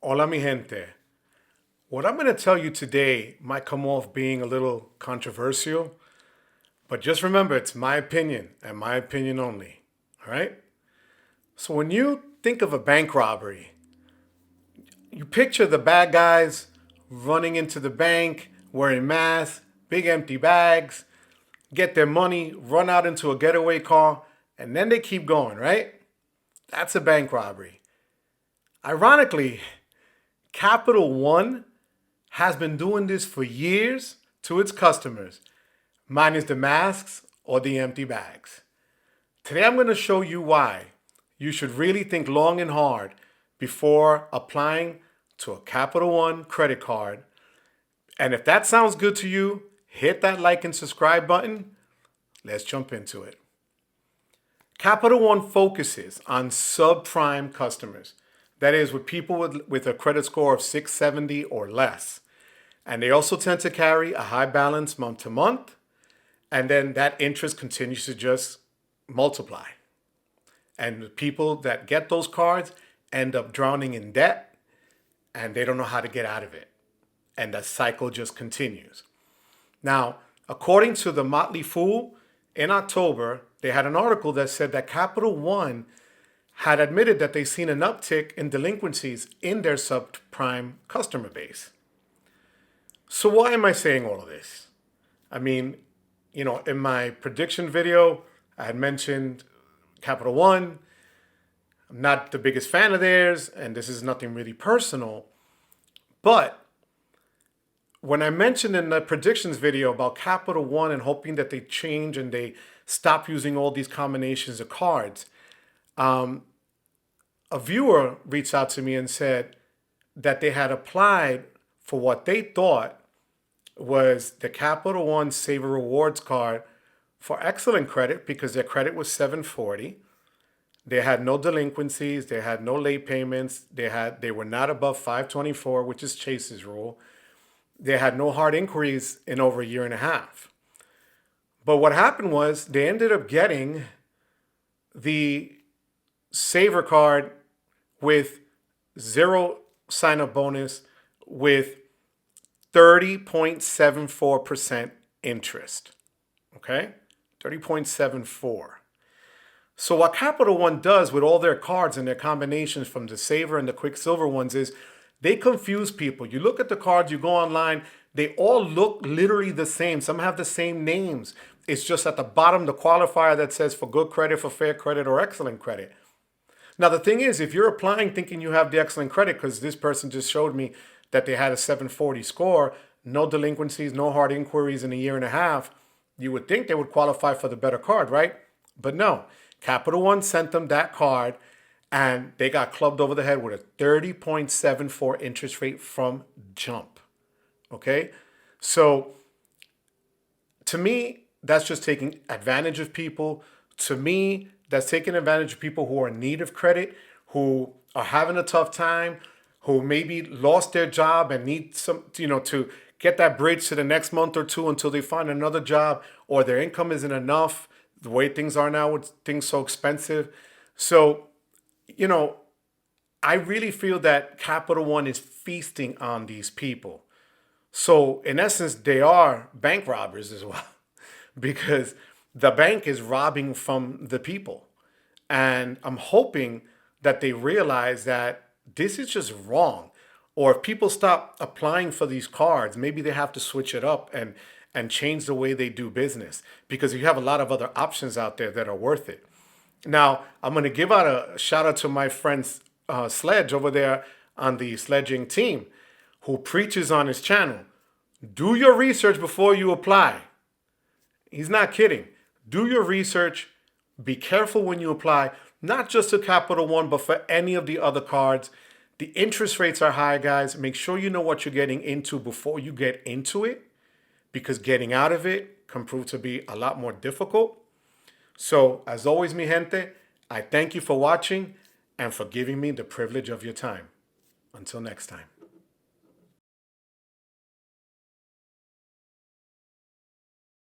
Hola, mi gente. What I'm going to tell you today might come off being a little controversial, but just remember it's my opinion and my opinion only. All right? So, when you think of a bank robbery, you picture the bad guys running into the bank, wearing masks, big empty bags, get their money, run out into a getaway car, and then they keep going, right? That's a bank robbery. Ironically, Capital One has been doing this for years to its customers, minus the masks or the empty bags. Today I'm going to show you why you should really think long and hard before applying to a Capital One credit card. And if that sounds good to you, hit that like and subscribe button. Let's jump into it. Capital One focuses on subprime customers. That is, with people with a credit score of 670 or less. And they also tend to carry a high balance month to month. And then that interest continues to just multiply. And the people that get those cards end up drowning in debt and they don't know how to get out of it. And the cycle just continues. Now, according to the Motley Fool, in October, they had an article that said that Capital One had admitted that they've seen an uptick in delinquencies in their subprime customer base. So why am I saying all of this? I mean, in my prediction video, I had mentioned Capital One. I'm not the biggest fan of theirs, and this is nothing really personal. But when I mentioned in the predictions video about Capital One and hoping that they change and they stop using all these combinations of cards, a viewer reached out to me and said that they had applied for what they thought was the Capital One Savor Rewards card for excellent credit because their credit was 740. They had no delinquencies. They had no late payments. They were not above 524, which is Chase's rule. They had no hard inquiries in over a year and a half. But what happened was they ended up getting the Savor card with zero sign-up bonus with 30.74% interest. Okay? 30.74. So what Capital One does with all their cards and their combinations from the Savor and the Quicksilver ones is they confuse people. You look at the cards, you go online, they all look literally the same. Some have the same names. It's just at the bottom, the qualifier that says for good credit, for fair credit, or excellent credit. Now, the thing is, if you're applying thinking you have the excellent credit, because this person just showed me that they had a 740 score, no delinquencies, no hard inquiries in a year and a half, you would think they would qualify for the better card, right? But no, Capital One sent them that card and they got clubbed over the head with a 30.74 interest rate from jump. Okay? So to me, that's just taking advantage of people. To me, that's taking advantage of people who are in need of credit, who are having a tough time, who maybe lost their job and need some, to get that bridge to the next month or two until they find another job, or their income isn't enough the way things are now with things so expensive. So, I really feel that Capital One is feasting on these people. So in essence, they are bank robbers as well, because the bank is robbing from the people. And I'm hoping that they realize that this is just wrong. Or if people stop applying for these cards, maybe they have to switch it up and change the way they do business, because you have a lot of other options out there that are worth it. Now, I'm going to give out a shout out to my friend Sledge over there on the sledging team, who preaches on his channel. Do your research before you apply. He's not kidding. Do your research. Be careful when you apply, not just to Capital One, but for any of the other cards. The interest rates are high, guys. Make sure you know what you're getting into before you get into it, because getting out of it can prove to be a lot more difficult. So, as always, mi gente, I thank you for watching and for giving me the privilege of your time. Until next time.